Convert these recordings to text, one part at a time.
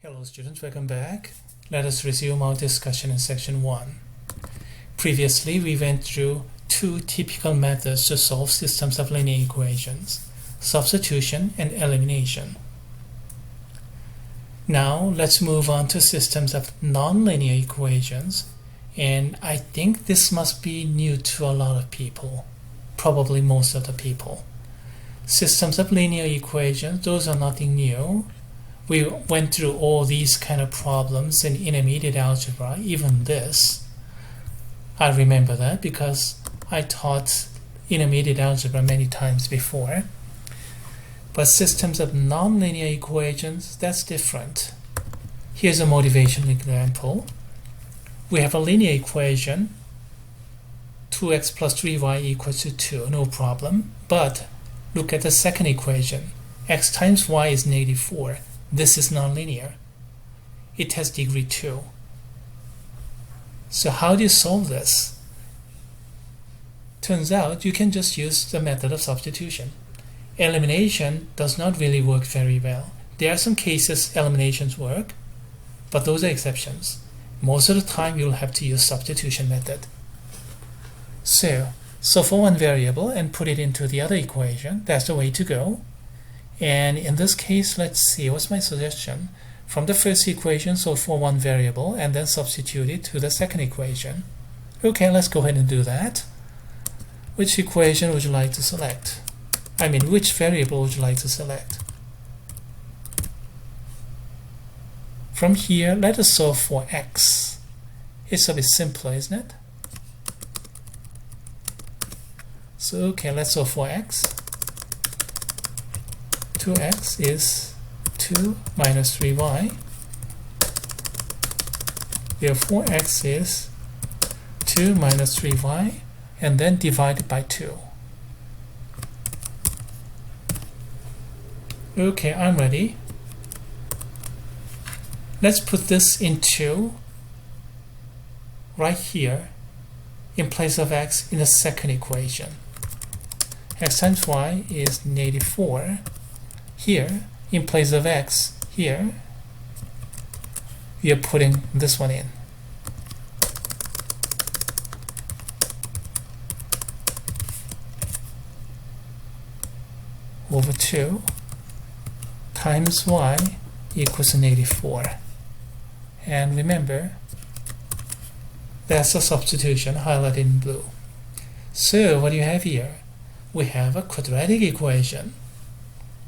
Hello students, welcome back. Let us resume our discussion in section 1. Previously, we went through two typical methods to solve systems of linear equations: substitution and elimination. Now, let's move on to systems of nonlinear equations, and I think this must be new to a lot of people, probably most of the people. Systems of linear equations, those are nothing new. We went through all these kind of problems in intermediate algebra, even this. I remember that because I taught intermediate algebra many times before. But systems of nonlinear equations, that's different. Here's a motivational example. We have a linear equation, 2x plus 3y equals to 2, no problem. But look at the second equation. X times y is negative 4. This is nonlinear. It has degree 2. So how do you solve this? Turns out you can just use the method of substitution. Elimination does not really work very well. There are some cases eliminations work, but those are exceptions. Most of the time you'll have to use substitution method. So for one variable and put it into the other equation, that's the way to go. And in this case, let's see, what's my suggestion? From the first equation, so for one variable, and then substitute it to the second equation. Okay, let's go ahead and do that. Which equation would you like to select? Which variable would you like to select? From here, let us solve for x. It's a bit simpler, isn't it? So, okay, let's solve for x. 2x is 2 minus 3y. Therefore, x is 2 minus 3y, and then divided by 2. Okay, I'm ready. Let's put this into right here in place of x in the second equation. X times y is negative 4. Here, in place of x, here, we are putting this one in. Over 2 times y equals to negative 4. And remember, that's a substitution highlighted in blue. So what do you have here? We have a quadratic equation.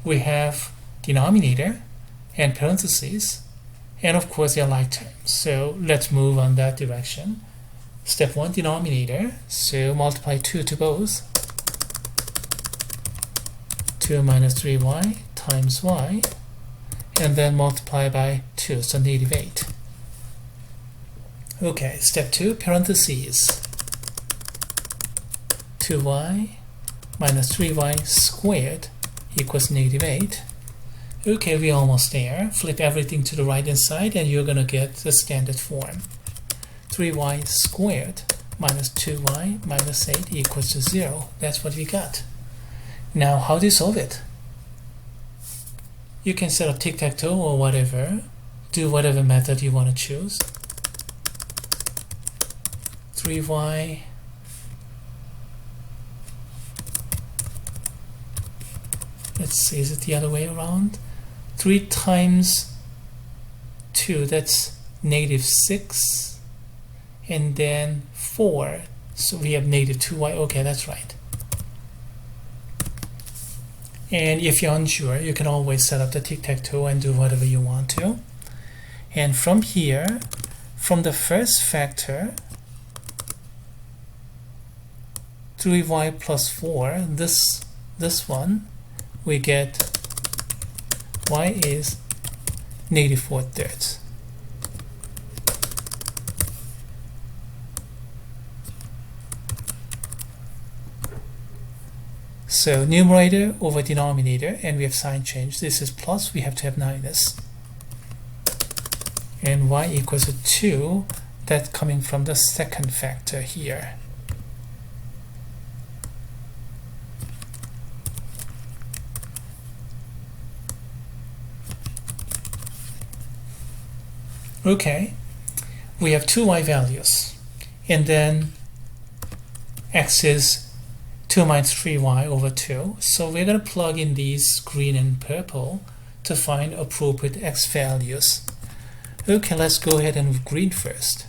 We have denominator and parentheses, and of course they're like terms. So let's move on that direction. Step 1, denominator. So multiply 2 to both. 2 minus 3y times y, and then multiply by 2, so negative 8. Okay, step 2, parentheses. 2y minus 3y squared equals negative 8. Okay, we're almost there. Flip everything to the right hand side and you're going to get the standard form. 3y squared minus 2y minus 8 equals to 0. That's what we got. Now, how do you solve it? You can set up tic-tac-toe or whatever. Do whatever method you want to choose. 3y let's see, is it the other way around? 3 times 2, that's negative 6. And then 4, so we have negative 2y. Okay, that's right. And if you're unsure, you can always set up the tic-tac-toe and do whatever you want to. And from here, from the first factor, 3y plus 4, this one, we get y is negative 4/3. So numerator over denominator, and we have sign change. This is plus, we have to have minus. And y equals to 2, that's coming from the second factor here. Okay, we have two y values, and then x is 2 minus 3y over 2. So we're going to plug in these green and purple to find appropriate x values. Okay, let's go ahead and with green first.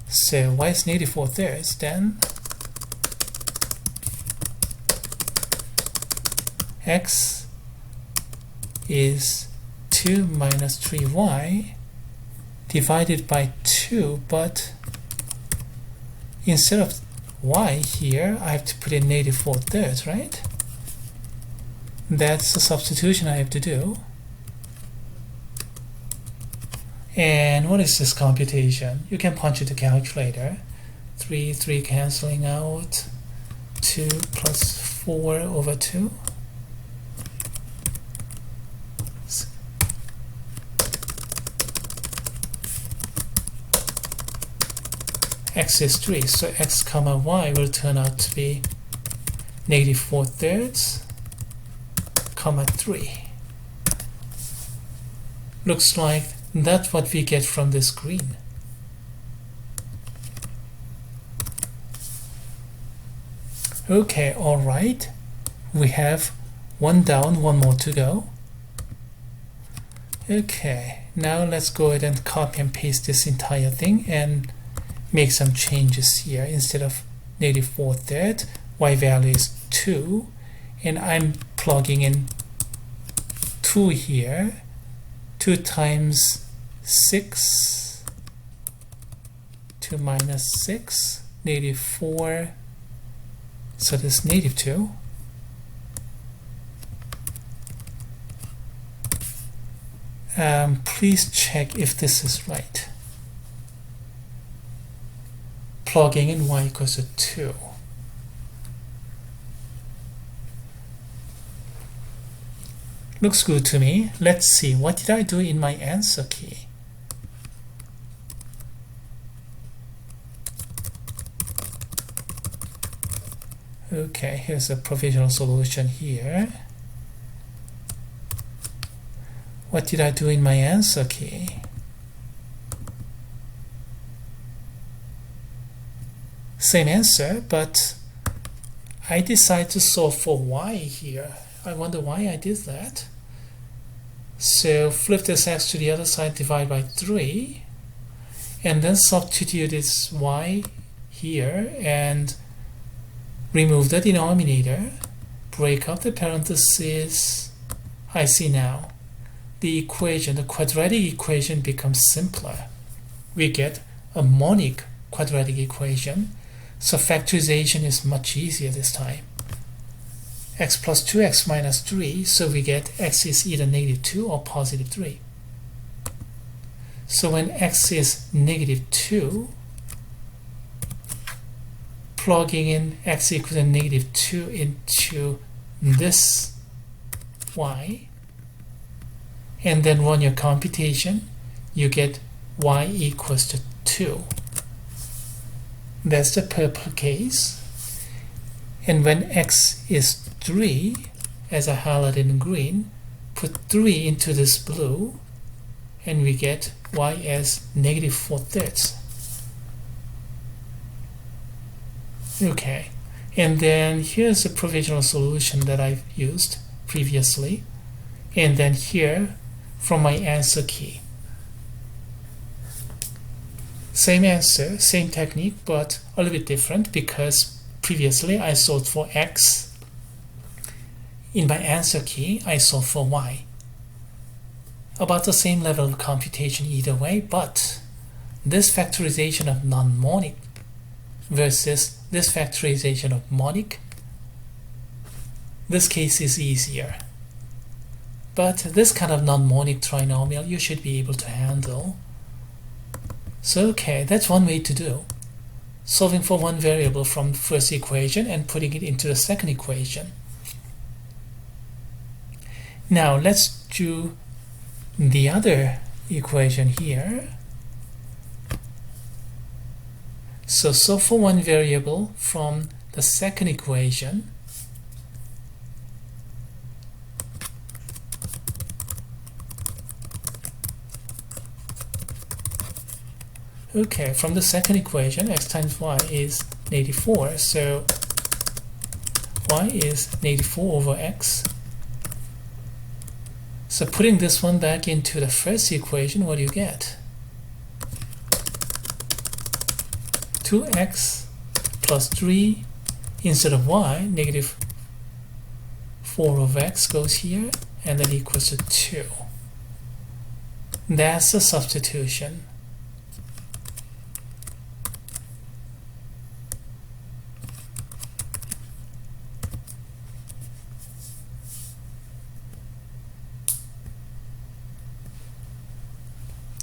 So y is negative 4/3, then x is 2 minus 3y divided by 2, but instead of y here, I have to put in negative 4/3, right? That's the substitution I have to do. And what is this computation? You can punch it to calculator. 3 canceling out. 2 plus 4 over 2. X is 3, so x comma y will turn out to be negative 4/3 comma 3. Looks like that's what we get from this green. Okay, alright. We have one down, one more to go. Okay, now let's go ahead and copy and paste this entire thing and make some changes here. Instead of negative 4/3, y value is 2, and I'm plugging in 2 here. 2 times 6, 2 minus 6, negative 4, so this is negative 2. Please check if this is right. Plugging in y equals to 2. Looks good to me. Let's see, what did I do in my answer key? Okay, here's a provisional solution here. What did I do in my answer key? Same answer, but I decided to solve for y here. I wonder why I did that. So flip this x to the other side, divide by 3, and then substitute this y here and remove the denominator, break up the parentheses. I see now. The equation, the quadratic equation, becomes simpler. We get a monic quadratic equation, so factorization is much easier this time. X plus 2x minus 3, so we get x is either negative 2 or positive 3. So when x is negative 2, plugging in x equals to negative 2 into this y, and then run your computation, you get y equals to 2. That's the purple case. And when x is 3, as I highlighted in green, put 3 into this blue, and we get y as negative 4/3. Okay, and then here's a provisional solution that I've used previously, and then here from my answer key. Same answer, same technique, but a little bit different because previously I solved for x. In my answer key, I solved for y. About the same level of computation either way, but this factorization of non-monic versus this factorization of monic, this case is easier. But this kind of non-monic trinomial you should be able to handle. So okay, that's one way to do. Solving for one variable from the first equation and putting it into the second equation. Now let's do the other equation here. So solve for one variable from the second equation. Okay, from the second equation, x times y is -4, so y is -4 over x. So putting this one back into the first equation, what do you get? 2x plus 3 instead of y, -4 over x goes here, and then equals to 2. That's the substitution.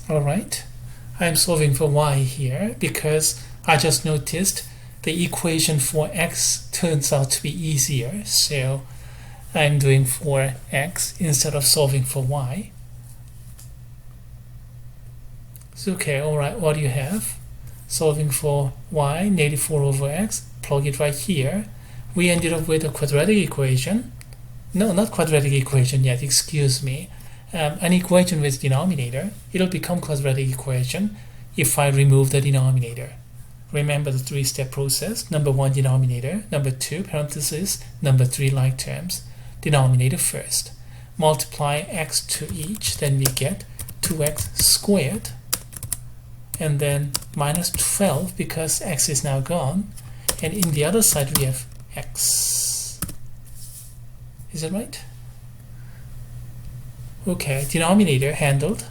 Alright, I'm solving for y here because I just noticed the equation for x turns out to be easier, so I'm doing for x instead of solving for y. So, okay, alright, what do you have? Solving for y, -4 over x, plug it right here. We ended up with a quadratic equation. No, not quadratic equation yet, excuse me. An equation with denominator. It'll become quadratic equation if I remove the denominator. Remember the three-step process. Number 1, denominator. Number 2, parenthesis. Number 3, like terms. Denominator first. Multiply x to each, then we get 2x squared. And then minus 12 because x is now gone. And in the other side we have x. Is that right? Okay, denominator handled.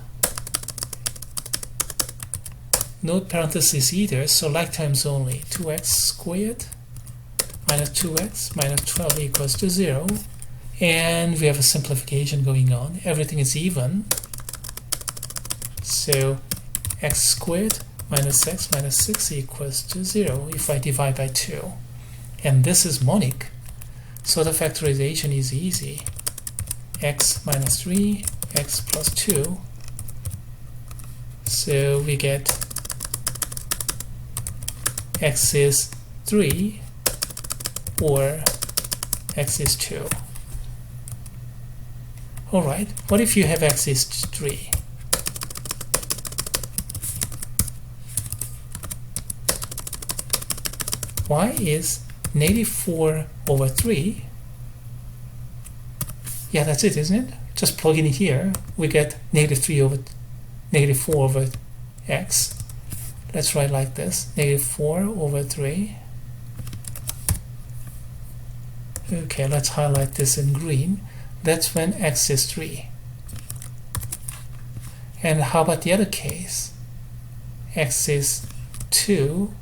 No parentheses either, so like terms only. 2x squared minus 2x minus 12 equals to 0. And we have a simplification going on. Everything is even. So x squared minus x minus 6 equals to 0 if I divide by 2. And this is monic, so the factorization is easy. X minus 3, x plus 2. So we get x is 3 or x is 2. Alright, what if you have x is 3? Y is -4 over 3. Yeah, that's it, isn't it? Just plug in here. We get -4 over x. Let's write like this. -4 over 3. Okay, let's highlight this in green. That's when x is 3. And how about the other case? X is 2,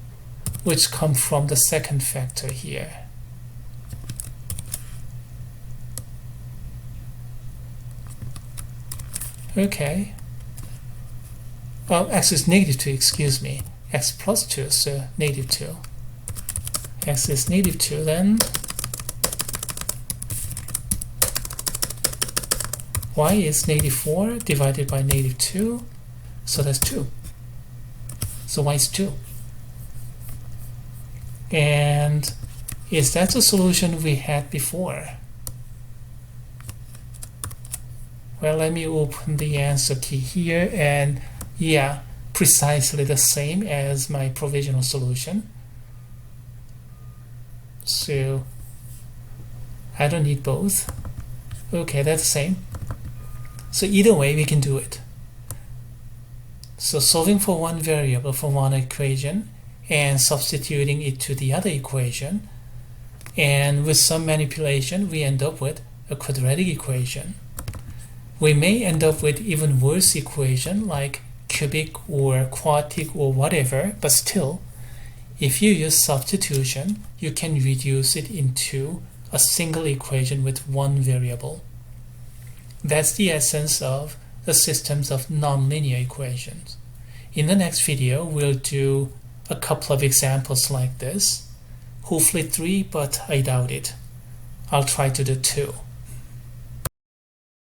which comes from the second factor here. Okay. Well, x is -2, excuse me. X plus 2, so -2. X is -2, then y is -4 divided by -2, so that's 2. So y is 2. And is that the solution we had before? Well, let me open the answer key here, and yeah, precisely the same as my provisional solution. So I don't need both. Okay, that's the same. So either way we can do it. So solving for one variable for one equation and substituting it to the other equation, and with some manipulation we end up with a quadratic equation. We may end up with even worse equation like cubic or quartic or whatever, but still, if you use substitution, you can reduce it into a single equation with one variable. That's the essence of the systems of nonlinear equations. In the next video, we'll do a couple of examples like this. Hopefully 3, but I doubt it. I'll try to do 2.